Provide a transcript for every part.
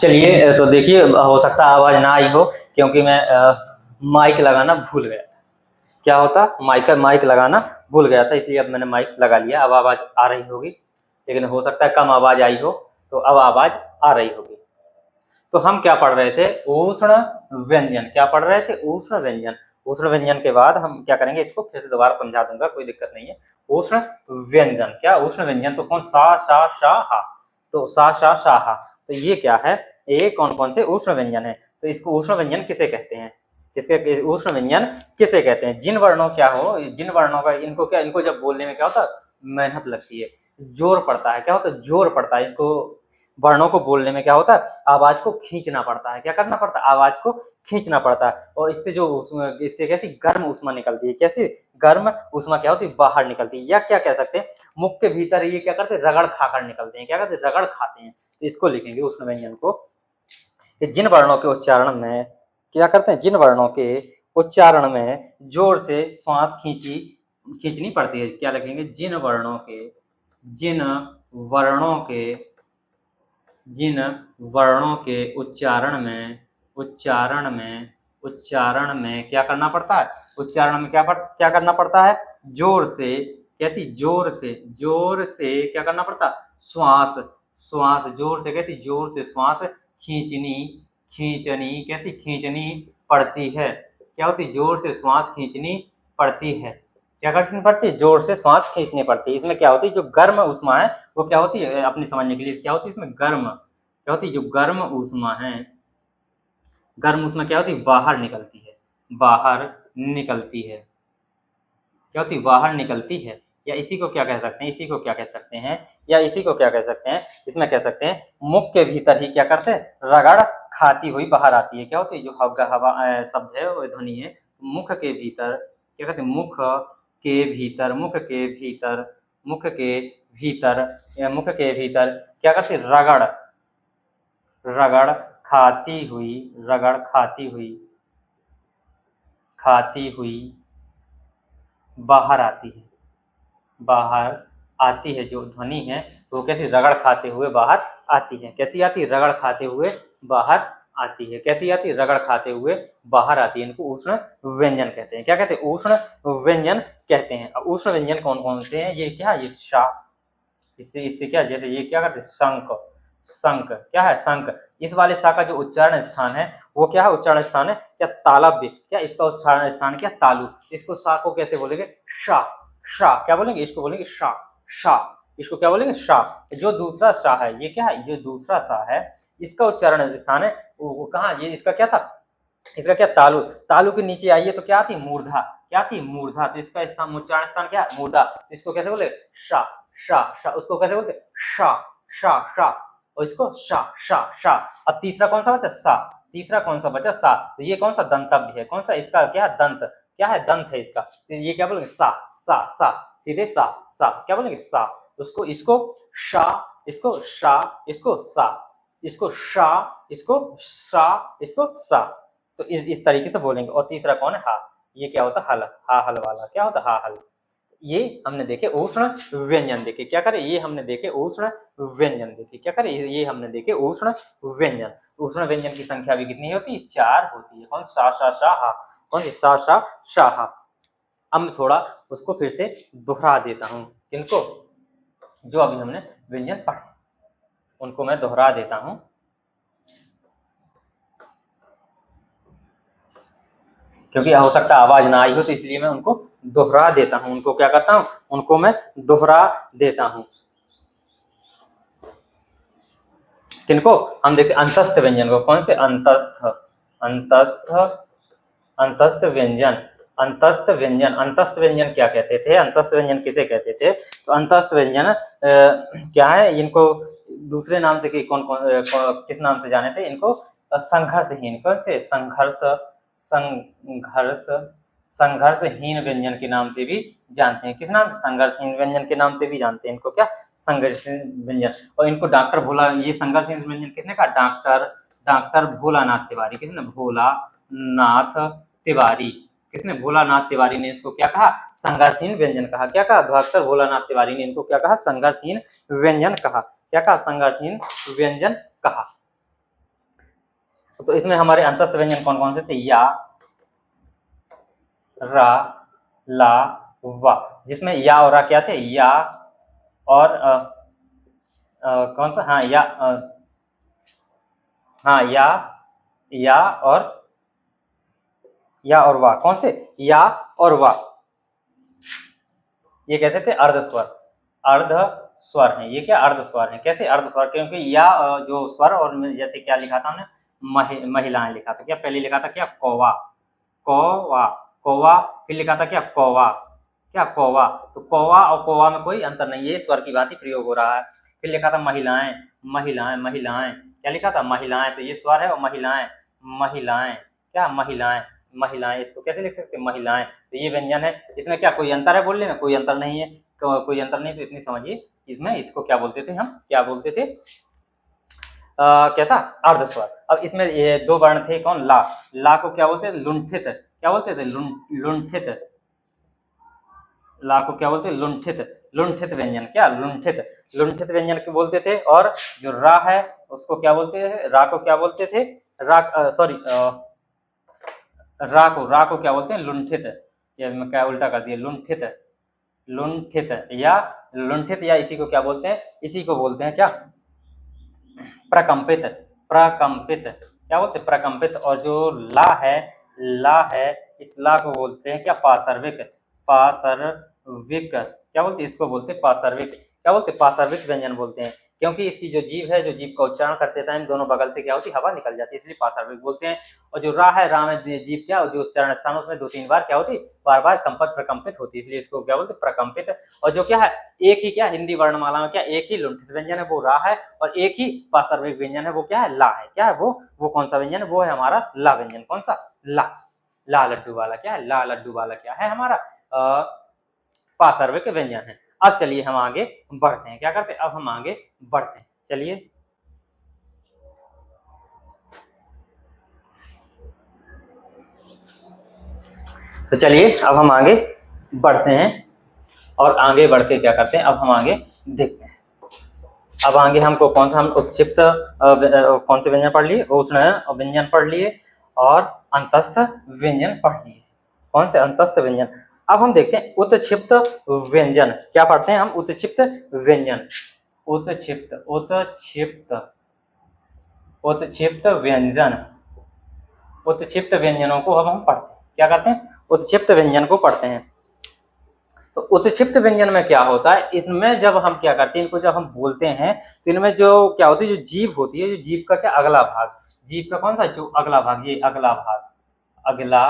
चलिए तो देखिए, हो सकता है आवाज़ ना आई हो क्योंकि मैं माइक लगाना भूल गया। क्या होता, माइक लगाना भूल गया था, इसलिए अब मैंने माइक लगा लिया। अब आवाज़ आ रही होगी, लेकिन हो सकता है कम आवाज़ आई हो, तो अब आवाज़ आ रही होगी। तो हम क्या पढ़ रहे थे? उष्ण व्यंजन। क्या पढ़ रहे थे? उष्ण व्यंजन। उष्ण व्यंजन के बाद हम क्या करेंगे, इसको फिर से दोबारा समझा दूंगा, कोई दिक्कत नहीं है। उष्ण व्यंजन, क्या उष्ण व्यंजन? तो कौन? सा, शा, शा, हा। तो सा, शा, शा, हा। तो ये क्या है? ये कौन कौन से उष्ण व्यंजन है? तो इसको उष्ण व्यंजन किसे कहते हैं? जिसके उष्ण व्यंजन किसे कहते हैं? जिन वर्णों क्या हो, जिन वर्णों का इनको क्या, इनको जब बोलने में क्या होता है, मेहनत लगती है, जोर पड़ता है। क्या होता है? जोर पड़ता है। इसको वर्णों को बोलने में क्या होता है, आवाज को खींचना पड़ता है। क्या करना पड़ता है? आवाज को खींचना पड़ता है। और इससे जो इससे कैसी गर्म ऊष्मा निकलती है, कैसी गर्म ऊष्मा क्या होती है, बाहर निकलती है। या क्या कह सकते हैं, मुख के भीतर ये क्या करते हैं, रगड़ खाकर निकलते हैं। क्या करते हैं? रगड़ खाते हैं। तो इसको लिखेंगे उष्ण व्यंजन को, कि जिन वर्णों के उच्चारण में क्या करते हैं, जिन वर्णों के उच्चारण में जोर से श्वास खींचनी पड़ती है। क्या लिखेंगे? जिन वर्णों के, जिन वर्णों के, जिन वर्णों के उच्चारण में क्या करना पड़ता है? उच्चारण में क्या करना पड़ता है? जोर से, कैसी? जोर से क्या करना पड़ता है? श्वास जोर से, कैसी? जोर से श्वास खींचनी कैसी? खींचनी पड़ती है। क्या होती? जोर से श्वास खींचनी पड़ती है। क्या करनी पड़ती है? जोर से श्वास खींचनी पड़ती है। इसमें क्या होती है, जो गर्म ऊष्मा है वो क्या होती है, अपनी समझने के लिए क्या होती है, इसमें गर्म क्या होती है, जो गर्म ऊष्मा है, गर्म ऊष्मा क्या होती है, बाहर निकलती है। बाहर निकलती है। क्या होती है? बाहर निकलती है। या इसी को क्या कह सकते हैं, इसी को क्या कह सकते हैं, इसमें कह सकते हैं मुख के भीतर ही क्या करते हैं, रगड़ खाती हुई बाहर आती है। क्या होती है? जो हवा शब्द है वो ध्वनि है, मुख के भीतर क्या कहते हैं, मुख के भीतर, मुख के भीतर क्या करती है, रगड़ खाती हुई बाहर आती है। जो ध्वनि है वो कैसी? रगड़ खाते हुए बाहर आती है। कैसी आती है? रगड़ खाते हुए बाहर आती है। कैसी आती है? रगड़ खाते हुए बाहर आती है। इनको उष्ण व्यंजन कहते हैं। क्या कहते हैं? उष्ण व्यंजन कहते हैं। अब उष्ण व्यंजन कौन कौन से हैं? ये क्या? ये शा, इससे क्या, जैसे ये क्या करते हैं, शंख क्या है? शंख। इस वाले शा का जो उच्चारण स्थान है वो क्या है? उच्चारण स्थान है क्या? तालव्य। क्या इसका उच्चारण स्थान क्या? तालु। इसको शा को कैसे बोलेंगे? शा। क्या बोलेंगे? इसको बोलेंगे शा। इसको क्या बोलेंगे? शा। जो दूसरा शा है, ये क्या है? जो दूसरा शा है, इसका उच्चारण स्थान है वो कहाँ? ये इसका क्या था? इसका क्या? तालु। तालु के नीचे आइए तो क्या आती है? मूर्धा। क्या आती है? मूर्धा। तो इसका स्थान, उच्चारण स्थान क्या है? मूर्धा। तो इसको कैसे बोले? शा। उसको कैसे बोलते? शा। और इसको शा। अब तीसरा कौन सा बचा? सा। तीसरा कौन सा बचा? सा। तो ये कौन सा दंतव्य है? कौन सा? इसका क्या है? दंत। क्या है? दंत है इसका। तो ये क्या बोलेंगे? सा। सीधे सा। क्या बोलेंगे? सा। उसको, इसको शा, इसको शा, इसको सा, इसको शा, इसको शा, इसको सा। तो इस तरीके से बोलेंगे। और तीसरा कौन है? हा। ये क्या होता है? हल। हा हल वाला। क्या होता है? हा हल। ये हमने देखे उष्ण व्यंजन। देखे क्या करे, ये हमने देखे उष्ण व्यंजन। देखे क्या करे, ये हमने देखे उष्ण व्यंजन। उष्ण व्यंजन की संख्या भी कितनी होती है? 4 होती है। कौन? सा, शा, शा, हा। कौन सी? सा, शा, शा, हा। अब मैं थोड़ा उसको फिर से दोहरा देता हूँ। किनको? जो अभी हमने व्यंजन पढ़े उनको मैं दोहरा देता हूँ, क्योंकि हो सकता है आवाज ना आई हो, तो इसलिए मैं उनको दोहरा देता हूँ। उनको क्या करता हूँ? उनको मैं दोहरा देता हूँ। किनको? हम देखते अंतस्थ व्यंजन को। कौन से? अंतस्थ व्यंजन। अंतस्थ व्यंजन क्या कहते थे? अंतस्थ व्यंजन किसे कहते थे? तो अंतस्थ व्यंजन क्या है? इनको दूसरे नाम से किस नाम से जाने थे इनको? संघर्षहीन। कौन से? संघर्षहीन व्यंजन के नाम से भी जानते हैं। किस नाम से? संघर्षहीन व्यंजन के नाम से भी जानते हैं इनको। क्या? संघर्षहीन व्यंजन। और इनको डॉक्टर भोला, ये संघर्षहीन व्यंजन किसने कहा? डॉक्टर भोलानाथ तिवारी। किसने? भोलानाथ तिवारी। किसने? भोलानाथ तिवारी ने इसको क्या कहा? संघर्षहीन व्यंजन कहा। क्या कहा? डॉक्टर भोलानाथ तिवारी ने इनको क्या कहा? संघर्षहीन व्यंजन कहा। क्या कहा? संघर्षहीन व्यंजन कहा। तो इसमें हमारे अंतस्थ व्यंजन कौन कौन से थे? या, रा, ला, वा। जिसमें या और रा क्या थे? या और कौन सा? हाँ, हाँ, या और वा। कौन से? या और वा। ये कैसे थे? अर्ध स्वर हैं। ये क्या? अर्ध स्वर हैं। कैसे अर्ध स्वर? क्योंकि या जो स्वर, और जैसे क्या लिखा था हमने? महिलाएं लिखा था। क्या पहले लिखा था? क्या? कौवा, कौवा, कौवा। फिर लिखा था क्या? कौवा, क्या? कौवा। तो कौवा और कौवा में कोई अंतर नहीं है, स्वर की भांति प्रयोग हो रहा है। फिर लिखा था महिलाएं, महिलाएं, महिलाएं। क्या लिखा था? महिलाएं। तो ये स्वर है, और महिलाएं, महिलाएं, क्या? महिलाएं, महिलाएं। इसको कैसे लिख सकते हैं? महिलाएं। तो ये व्यंजन है। इसमें क्या कोई अंतर है बोलने में? कोई अंतर नहीं है। कोई अंतर नहीं, तो इतनी समझिए। इसमें इसको क्या बोलते थे हम? क्या बोलते थे? कैसा? अर्ध स्वर। अब इसमें ये दो वर्ण थे। कौन? ला। ला को क्या बोलते थे? लुंठित। क्या बोलते थे? लुंठित। ला को क्या बोलते? लुंठित। लुंठित व्यंजन। क्या? लुंठित। लुंठित व्यंजन को बोलते थे। और जो रा है उसको क्या बोलते थे? रा को क्या बोलते थे? सॉरी, रा को क्या बोलते हैं? लुंठित। ये मैं क्या उल्टा कर दिया? लुंठित, लुंठित या लुंठित, या इसी को क्या बोलते हैं? इसी को बोलते हैं क्या? प्रकंपित। प्रकंपित। क्या बोलते हैं? प्रकंपित। और जो ला है, इस ला को बोलते हैं क्या? पाशर्विक। पाशर्विक। क्या बोलते हैं? इसको बोलते हैं पाशर्विक। क्या बोलते हैं? पाशर्विक व्यंजन बोलते हैं। क्योंकि इसकी जो जीभ है, जो जीभ का उच्चारण करते टाइम दोनों बगल से क्या होती है? हवा निकल जाती है, इसलिए पाशर्विक बोलते हैं। और जो रा है, रा में जीभ क्या, जो उच्चारण स्थान उसमें 2-3 बार क्या होती है? बार-बार कंपत प्रकंपित होती है, इसलिए इसको क्या बोलते हैं? प्रकंपित। और जो क्या है, एक ही क्या हिंदी वर्णमाला में क्या एक ही लुंठित व्यंजन है, वो रा है। और एक ही पाशर्विक व्यंजन है, वो क्या है? ला है। क्या है वो कौन सा व्यंजन है? वो है हमारा ला व्यंजन। कौन सा? ला। ला लड्डू वाला। क्या है? ला लड्डू वाला क्या है हमारा? पाशर्विक व्यंजन है। अब चलिए हम आगे बढ़ते हैं। क्या करते हैं? अब हम आगे बढ़ते हैं। चलिए, तो चलिए अब हम आगे बढ़ते हैं। और आगे बढ़ के क्या करते हैं? अब हम आगे देखते हैं। अब आगे हमको कौन सा? हम उत्क्षिप्त कौन से व्यंजन पढ़ लिए? उष्ण व्यंजन पढ़ लिए, और अंतस्थ व्यंजन पढ़ लिए। कौन से? अंतस्थ व्यंजन। अब हम देखते हैं उत्क्षिप्त व्यंजन। क्या पढ़ते हैं हम? उत्क्षिप्त व्यंजन। उत्क्षिप्त, उत्क्षिप्त, उत्क्षिप्त व्यंजन। उत्क्षिप्त व्यंजनों को अब हम पढ़ते हैं। क्या करते हैं? उत्क्षिप्त व्यंजन को पढ़ते हैं। तो उत्क्षिप्त व्यंजन में क्या होता है? इसमें जब हम क्या करते हैं, इनको जब हम बोलते हैं, तो इनमें जो क्या होती है? जो जीभ होती है, जो जीभ का क्या? अगला भाग। जीभ का कौन सा? जो अगला भाग, ये अगला भाग, अगला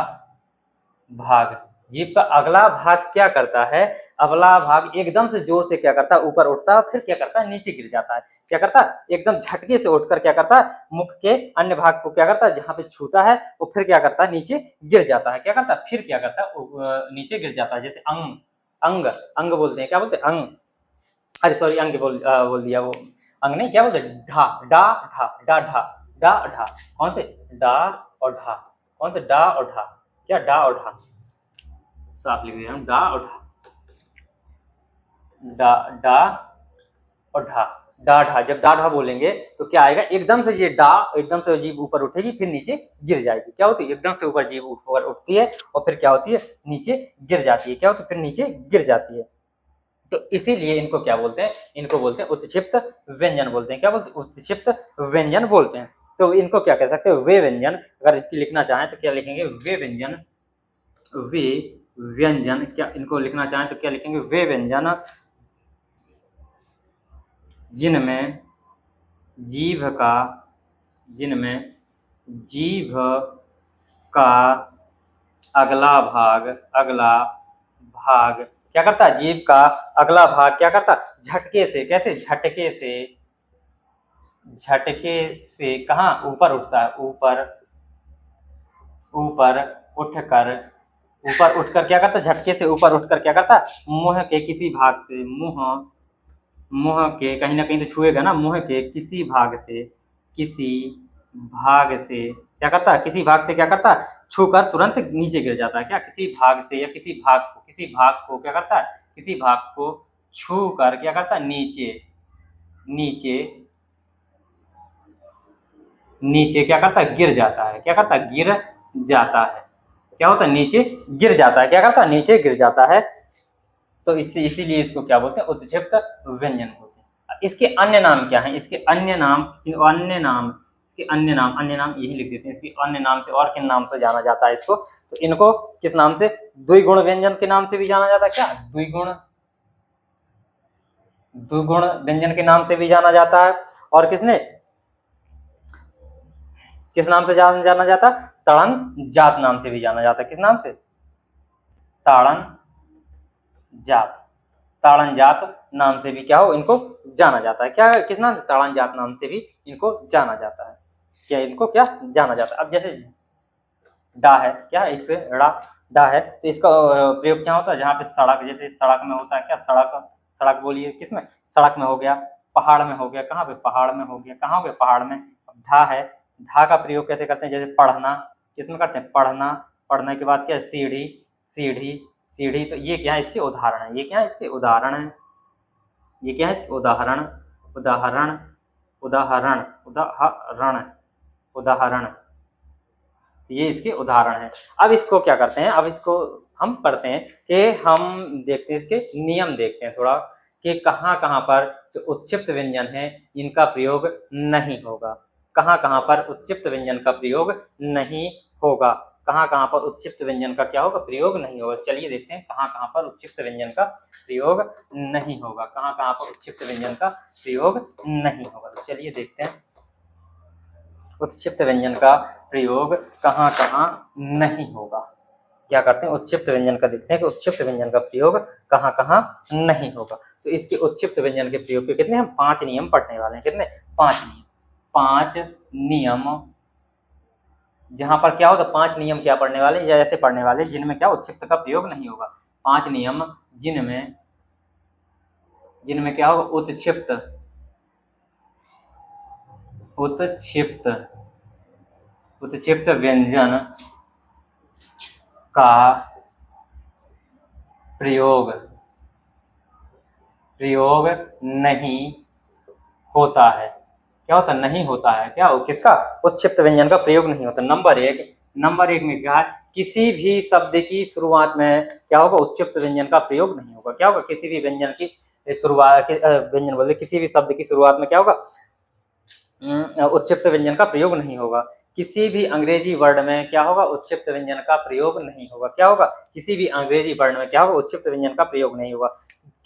भाग। जीभ का अगला भाग क्या करता है? अगला भाग एकदम से जोर से क्या करता है? ऊपर उठता है, फिर क्या करता है? नीचे गिर जाता है। क्या करता है? एकदम झटके से उठकर क्या करता है? मुख के अन्य भाग को क्या करता है? जहां पे छूता है वो फिर क्या करता है? नीचे गिर जाता है। क्या करता है? फिर क्या करता है? नीचे गिर जाता है। जैसे अंग, अंग, अंग बोलते हैं। क्या बोलते हैं? अंग। अरे सॉरी, अंग बोल दिया। वो अंग नहीं, क्या बोलते हैं? ढा, डा, ढा, डा, ढा, डा, ढा। कौन से? डा और ढा। कौन से? डा और ढा। क्या? डा और ढा। साफ लिख दिया हम, डा और ढा। डा, डा और ढा। डा ढा। जब डा ढा बोलेंगे तो क्या आएगा? एकदम से ये डा, एकदम से जीभ ऊपर उठेगी, फिर नीचे गिर जाएगी। क्या होती है? एकदम से ऊपर जीभ ऊपर उठती है, और फिर क्या होती है? नीचे गिर जाती है। क्या होती है? फिर नीचे गिर जाती है। तो इसीलिए इनको क्या बोलते हैं? इनको बोलते हैं उत्क्षिप्त व्यंजन बोलते हैं। क्या बोलते हैं? उत्क्षिप्त व्यंजन बोलते हैं। तो इनको क्या कह सकते हैं? वे व्यंजन। अगर इसकी लिखना चाहें तो क्या लिखेंगे? वे व्यंजन। वे व्यंजन। क्या इनको लिखना चाहें तो क्या लिखेंगे? वे व्यंजन जिनमें जीभ का, जिनमें जीभ का अगला भाग, अगला भाग क्या करता है? जीभ का अगला भाग क्या करता है? झटके से। कैसे? झटके से, झटके से कहाँ? ऊपर उठता है। ऊपर, ऊपर उठकर, ऊपर उठकर क्या करता है? झटके से ऊपर उठकर क्या करता है? मुंह के किसी भाग से, मुंह, मुंह के कहीं ना कहीं तो छुएगा ना, मुंह के किसी भाग से, किसी भाग से क्या करता है? किसी भाग से क्या करता है? छूकर तुरंत नीचे गिर जाता है। क्या? किसी भाग से या किसी भाग को, किसी भाग को क्या करता है? किसी भाग को छू कर क्या करता है? नीचे, नीचे, नीचे क्या करता है, गिर जाता है। क्या करता है, गिर जाता है। क्या होता है, नीचे गिर जाता है। क्या करता है, नीचे गिर जाता है। तो इसीलिए इसको क्या बोलते हैं, उत्क्षिप्त व्यंजन बोलते हैं। इसके अन्य नाम क्या हैं, इसके अन्य नाम, इसके अन्य नाम यही लिख देते हैं। इसके अन्य नाम से और किन नाम से जाना जाता है इसको, तो इनको किस नाम से, द्विगुण व्यंजन के नाम से भी जाना जाता है। क्या, द्विगुण व्यंजन के नाम से भी जाना जाता है। और किस नाम से जाना जाता है, ताड़न जात नाम से भी जाना जाता है। किस नाम से, ताड़न जात। ताड़न जात नाम से भी क्या हो, इनको जाना जाता है। क्या, किस नाम से, ताड़न जात नाम से भी इनको जाना जाता है। क्या, इनको क्या जाना जाता है। अब जैसे डा है, क्या है, इससे डा है, तो इसका प्रयोग क्या होता है, जहाँ पे सड़क, जैसे सड़क में होता है क्या, सड़क बोलिए, किसमें, सड़क में हो गया, पहाड़ में हो गया, कहाँ पे, पहाड़ में हो गया, कहाँ हो गया, पहाड़ में। अब धा है, धा का प्रयोग कैसे करते हैं, जैसे पढ़ना, किसमें करते हैं, पढ़ना, पढ़ने के बाद क्या है, सीढ़ी, सीढ़ी, सीढ़ी। तो ये क्या है, इसके उदाहरण है। ये क्या है, इसके उदाहरण है। ये क्या है, इसके उदाहरण, उदाहरण, उदाहरण, उदाहरण, उदाहरण। ये इसके उदाहरण हैं। अब इसको क्या करते हैं, अब इसको हम पढ़ते हैं कि हम देखते हैं, इसके नियम देखते हैं थोड़ा, कि कहाँ कहाँ पर जो उत्क्षिप्त व्यंजन है इनका प्रयोग नहीं होगा। कहाँ कहाँ पर उत्क्षिप्त व्यंजन का प्रयोग नहीं होगा। कहाँ कहाँ पर उत्क्षिप्त व्यंजन का क्या होगा, प्रयोग नहीं होगा। चलिए देखते हैं कहाँ कहाँ पर उत्क्षिप्त व्यंजन का प्रयोग नहीं होगा। कहाँ कहाँ पर उत्क्षिप्त व्यंजन का प्रयोग नहीं होगा, तो चलिए देखते हैं उत्क्षिप्त व्यंजन का प्रयोग कहाँ कहाँ नहीं होगा। क्या करते हैं, उत्क्षिप्त व्यंजन का देखते हैं कि उत्क्षिप्त व्यंजन का प्रयोग कहाँ कहाँ नहीं होगा। तो इसके उत्क्षिप्त व्यंजन के प्रयोग के कितने, हम 5 नियम पढ़ने वाले हैं। कितने, 5 नियम। 5 नियम, जहां पर क्या होगा, 5 नियम क्या पढ़ने वाले, या ऐसे पढ़ने वाले जिनमें क्या उत्क्षिप्त का प्रयोग नहीं होगा। 5 नियम जिनमें क्या होगा, उत्क्षिप्त, उत्क्षिप्त, उत्क्षिप्त व्यंजन का प्रयोग नहीं होता है। क्या होता, नहीं होता है। क्या, किसका, उत्क्षिप्त व्यंजन का प्रयोग नहीं होता। नंबर एक में क्या है, किसी भी शब्द की शुरुआत में क्या होगा, उत्क्षिप्त व्यंजन का प्रयोग नहीं होगा। क्या होगा, किसी भी व्यंजन की शुरुआत, व्यंजन बोलते, किसी भी शब्द की शुरुआत में क्या होगा, उत्क्षिप्त व्यंजन का प्रयोग नहीं होगा। किसी भी अंग्रेजी वर्ड में क्या होगा, उत्क्षिप्त व्यंजन का प्रयोग नहीं होगा। क्या होगा, किसी भी अंग्रेजी वर्ड में क्या होगा, उत्क्षिप्त व्यंजन का प्रयोग नहीं होगा।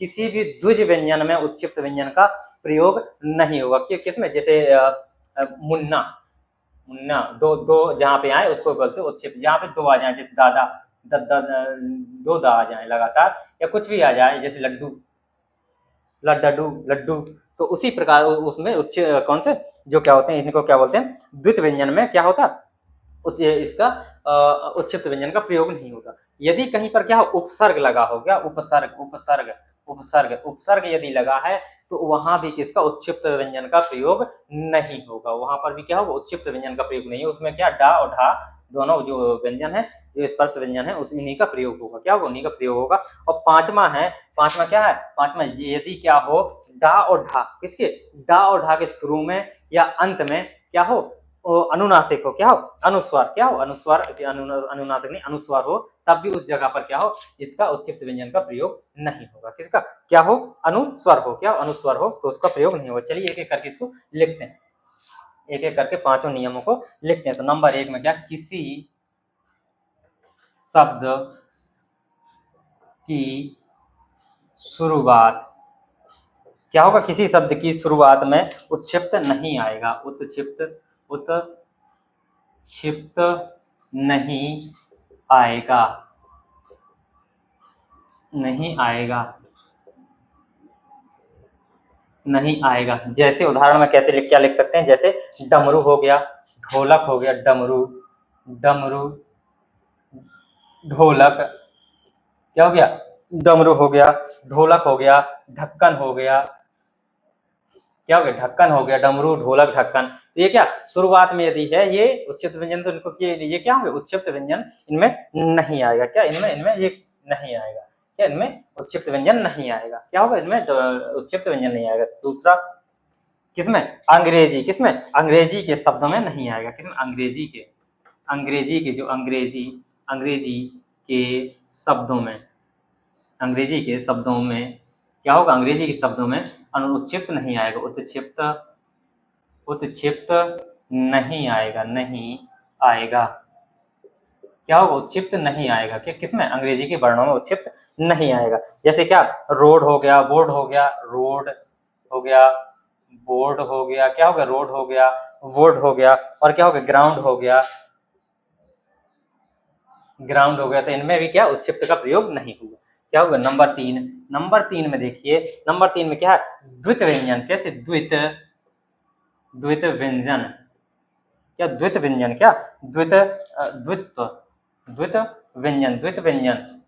किसी भी द्विज व्यंजन में उत्क्षिप्त व्यंजन का प्रयोग नहीं होगा। किसमें, जैसे मुन्ना, मुन्ना, दो दो जहाँ पे आए उसको बोलते हैं उत्क्षिप्त। जहाँ पे दो आ जाए, जैसे दादा, दो दा आ जाए लगातार, या कुछ भी आ जाए, जैसे लड्डू, लड्डू, लड्डू, तो उसी प्रकार उसमें उच्च कौन से जो क्या होते हैं, इनको क्या बोलते हैं, द्वित व्यंजन में क्या होता है, इसका उत्क्षिप्त व्यंजन का प्रयोग नहीं होगा। यदि कहीं पर क्या उपसर्ग लगा हो गया, उपसर्ग, उपसर्ग, उपसर्ग, उपसर्ग यदि लगा है, तो वहां भी किसका, उत्क्षिप्त व्यंजन का प्रयोग नहीं होगा। वहां पर भी क्या होगा, उत्क्षिप्त व्यंजन का प्रयोग नहीं है। उसमें क्या, डा और ढा दोनों जो व्यंजन है, जो स्पर्श व्यंजन है, उन्हीं का प्रयोग होगा। क्या होगा, उन्हीं का प्रयोग होगा। और पांचवा क्या है, पांचवा, यदि क्या हो, डा और ढा, किसके, डा और ढा के शुरू में या अंत में क्या हो, अनुनासिक हो, क्या हो, अनुस्वार, क्या हो, अनुस्वार, अनुनासिक नहीं, अनुस्वार हो, तब भी उस जगह पर क्या हो, इसका उत्क्षिप्त व्यंजन का प्रयोग नहीं होगा। किसका, क्या हो, अनुस्वार हो, क्या अनुस्वार हो, तो उसका प्रयोग नहीं होगा। चलिए एक एक करके इसको लिखते हैं, एक एक करके पांचों नियमों को लिखते हैं। तो नंबर 1 में क्या, किसी शब्द की शुरुआत, क्या होगा, किसी शब्द की शुरुआत में उत्क्षिप्त नहीं आएगा, उत्क्षिप्त नहीं आएगा, नहीं आएगा, नहीं आएगा। जैसे उदाहरण में कैसे क्या लिख सकते हैं, जैसे डमरू हो गया, ढोलक हो गया, डमरू, डमरू, ढोलक, क्या हो गया, डमरू हो गया, ढोलक हो गया, ढक्कन हो गया, क्या हो गया, ढक्कन हो गया, डमरू, ढोलक, ढक्कन। तो ये क्या शुरुआत में यदि है ये उत्क्षिप्त व्यंजन, तो इनको ये क्या होंगे, उत्क्षिप्त व्यंजन इनमें नहीं आएगा। क्या, इनमें ये नहीं आएगा। क्या, इनमें उत्क्षिप्त व्यंजन नहीं आएगा। क्या होगा, इनमें उत्क्षिप्त व्यंजन नहीं आएगा। दूसरा, किसमें? अंग्रेजी। किसमें? अंग्रेजी के शब्दों में नहीं आएगा। किसमें? अंग्रेजी के जो अंग्रेजी के शब्दों में, अंग्रेजी के शब्दों में क्या होगा? अंग्रेजी के शब्दों में अनुच्छिप्त नहीं आएगा। उत्क्षिप्त नहीं आएगा, नहीं आएगा। क्या होगा? उत्क्षिप्त नहीं आएगा। किसमें? अंग्रेजी के वर्णों में उत्क्षिप्त नहीं आएगा। जैसे क्या? रोड हो गया, बोर्ड हो गया, रोड हो गया, बोर्ड हो गया, क्या हो गया? रोड हो गया, बोर्ड हो गया, और क्या हो गया? ग्राउंड हो गया, ग्राउंड हो गया। तो इनमें भी क्या? उत्क्षिप्त का प्रयोग नहीं हुआ। क्या होगा? नंबर 3 में देखिए, नंबर 3 में क्या है? द्वित व्यंजन। कैसे? द्वित व्यंजन। क्या? द्वित व्यंजन। क्या? द्वित व्यंजन।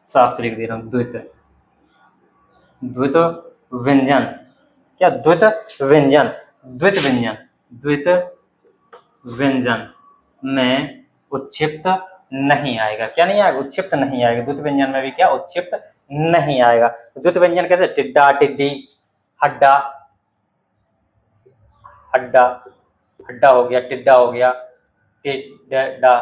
साफ से लिख दे रहा हूँ, द्वित व्यंजन। क्या? द्वित व्यंजन। द्वित व्यंजन में उत्क्षिप्त नहीं आएगा। क्या नहीं आएगा? उत्क्षिप्त नहीं आएगा। द्वित व्यंजन में भी क्या? उत्क्षिप्त नहीं आएगा। द्वित व्यंजन कैसे? टिड्डा, टिड्डी, हड्डा, हड्डा हो गया, टिड्डा हो गया, टिड्डा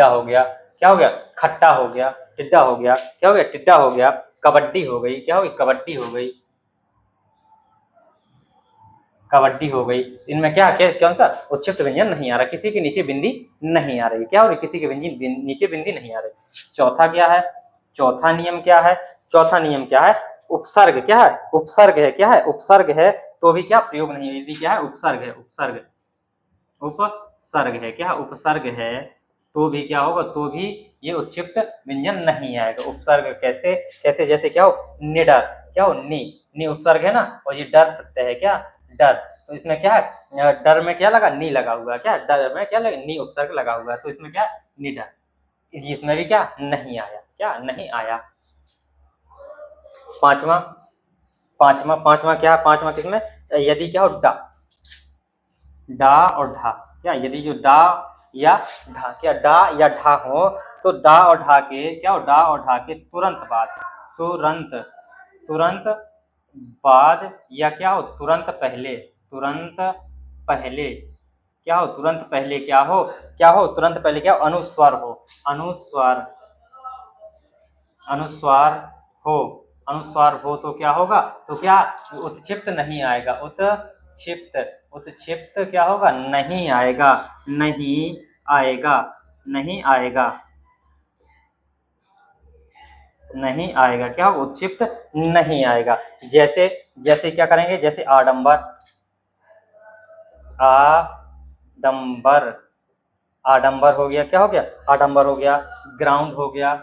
हो गया, क्या हो गया? खट्टा हो गया, टिड्डा हो गया, क्या हो गया? टिड्डा हो गया। कबड्डी हो गई, क्या हो गई? कबड्डी हो गई, कबड्डी हो गई। इनमें क्या कौन सा? उत्क्षिप्त व्यंजन नहीं आ रहा। किसी के नीचे बिंदी नहीं आ रही। क्या हो रही? किसी के नीचे बिंदी नहीं आ रही। चौथा क्या है? चौथा नियम क्या है? चौथा नियम क्या है? उपसर्ग। क्या है? उपसर्ग है। क्या है? उपसर्ग है तो भी क्या? प्रयोग नहीं है। यदि क्या है? उपसर्ग है, उपसर्ग है। क्या? उपसर्ग है तो भी क्या होगा? तो भी ये उत्क्षिप्त व्यंजन नहीं आएगा। उपसर्ग कैसे? कैसे? जैसे क्या हो? निडर। क्या हो? नी उपसर्ग है ना, और ये डर प्रत्यय है। क्या? डर। तो इसमें क्या है? डर में क्या लगा? नी लगा हुआ। क्या? डर में क्या लगा? नी उपसर्ग लगा हुआ है, तो इसमें क्या? निडर। इसमें भी क्या? नहीं आया। क्या? नहीं आया। पांचवा क्या है? पांचवा किसमें? यदि क्या हो? डा और ढा। क्या? यदि जो डा या ढा, क्या डा या ढा हो, तो डा और ढा के क्या हो? डा और ढा के तुरंत बाद या क्या हो? तुरंत पहले क्या हो? तुरंत पहले क्या हो? तुरंत पहले क्या हो? अनुस्वार हो। अनुस्वार हो तो क्या होगा? तो क्या? उत्क्षिप्त नहीं आएगा। उत्क्षिप्त क्या होगा? नहीं आएगा। नहीं आएगा। क्या? उत्क्षिप्त नहीं आएगा। जैसे जैसे क्या करेंगे? जैसे आडंबर, आडंबर हो गया। क्या हो गया? आडंबर हो गया। ग्राउंड हो गया।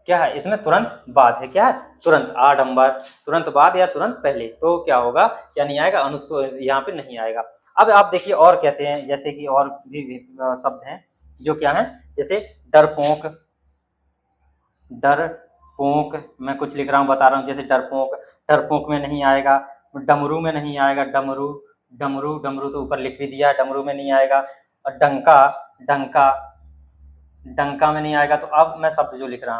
क्या है? इसमें तुरंत बाद है। क्या है? तुरंत। आडंबर तुरंत बाद या तुरंत पहले, तो क्या होगा? क्या नहीं आएगा? अनुस्वार यहाँ पे नहीं आएगा। अब आप देखिए और कैसे हैं, जैसे कि और भी शब्द हैं जो क्या है? जैसे डरपोक। मैं कुछ लिख रहा हूँ, बता रहा हूँ। जैसे डरपोक में नहीं आएगा। डमरू में नहीं आएगा। डमरू तो ऊपर लिख भी दिया, डमरू में नहीं आएगा। और डंका में नहीं आएगा। तो अब मैं शब्द जो लिख रहा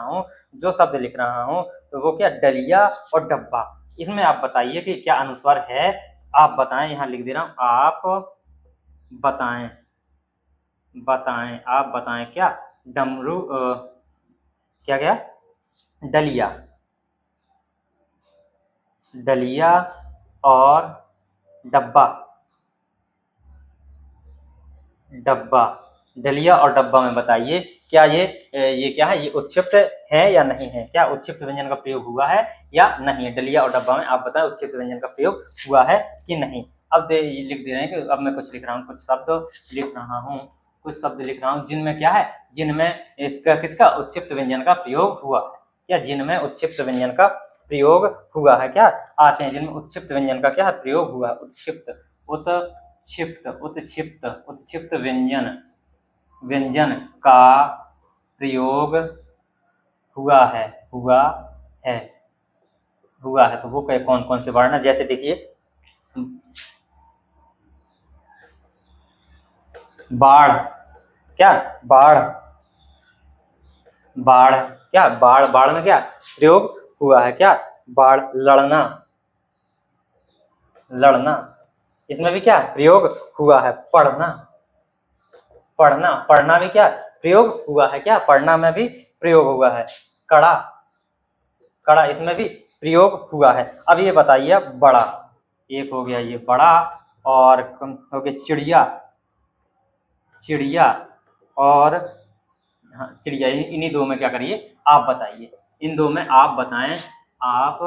हूँ तो वो क्या? डलिया और डब्बा। इसमें आप बताइए कि क्या अनुस्वार है? आप बताएं। यहाँ लिख दे रहा हूँ, आप बताएं क्या? डमरू क्या? डलिया और डब्बा। डलिया और डब्बा में बताइए, क्या ये क्या है? ये उत्क्षिप्त है या नहीं है? क्या उत्क्षिप्त व्यंजन का प्रयोग हुआ है या नहीं है? डलिया और डब्बा में आप बताएं, उत्क्षिप्त व्यंजन का प्रयोग हुआ है कि नहीं। अब लिख दे रहे हैं कि अब मैं कुछ लिख रहा हूँ, कुछ शब्द लिख रहा हूँ जिनमें क्या है? जिनमें इसका किसका? उत्क्षिप्त व्यंजन का प्रयोग हुआ है। क्या? जिनमें उत्क्षिप्त व्यंजन का प्रयोग हुआ है। क्या? आते हैं जिनमें उत्क्षिप्त व्यंजन का क्या है? प्रयोग हुआ है। उत्क्षिप्त व्यंजन का प्रयोग हुआ है। तो वो कौन कौन से वर्ण है? जैसे देखिए, बाढ़। क्या? बाढ़ बाढ़, क्या बाढ़, बाढ़ में क्या प्रयोग हुआ है, क्या बाढ़, लड़ना, लड़ना, इसमें भी क्या प्रयोग हुआ है, पढ़ना, पढ़ना, पढ़ना भी क्या प्रयोग हुआ है, क्या पढ़ना में भी प्रयोग हुआ है, कड़ा, कड़ा, इसमें भी प्रयोग हुआ है। अब ये बताइए बड़ा, एक हो गया ये बड़ा, और हो गया चिड़िया, चिड़िया, और हाँ चिड़िया, इन्हीं दो में क्या करिए आप बताइए, इन दो में आप बताएं, आप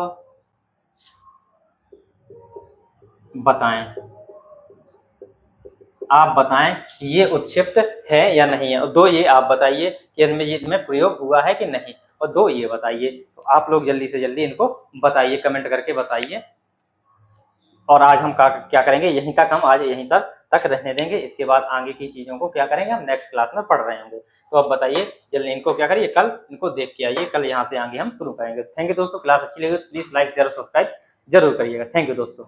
बताएं, आप बताएं ये उत्क्षिप्त है या नहीं है, और दो ये आप बताइए कि इनमें ये में प्रयोग हुआ है कि नहीं, और दो ये बताइए। तो आप लोग जल्दी से जल्दी इनको बताइए, कमेंट करके बताइए। और आज हम क्या करेंगे, यहीं तक, हम आज यहीं तक रहने देंगे। इसके बाद आगे की चीज़ों को क्या करेंगे, हम नेक्स्ट क्लास में पढ़ रहे होंगे। तो अब बताइए जल्दी, इनको क्या करिए, कल इनको देख के आइए, कल यहाँ से आगे हम शुरू करेंगे। थैंक यू दोस्तों, क्लास अच्छी लगी तो प्लीज़ लाइक शेयर सब्सक्राइब जरूर करिएगा। थैंक यू दोस्तों।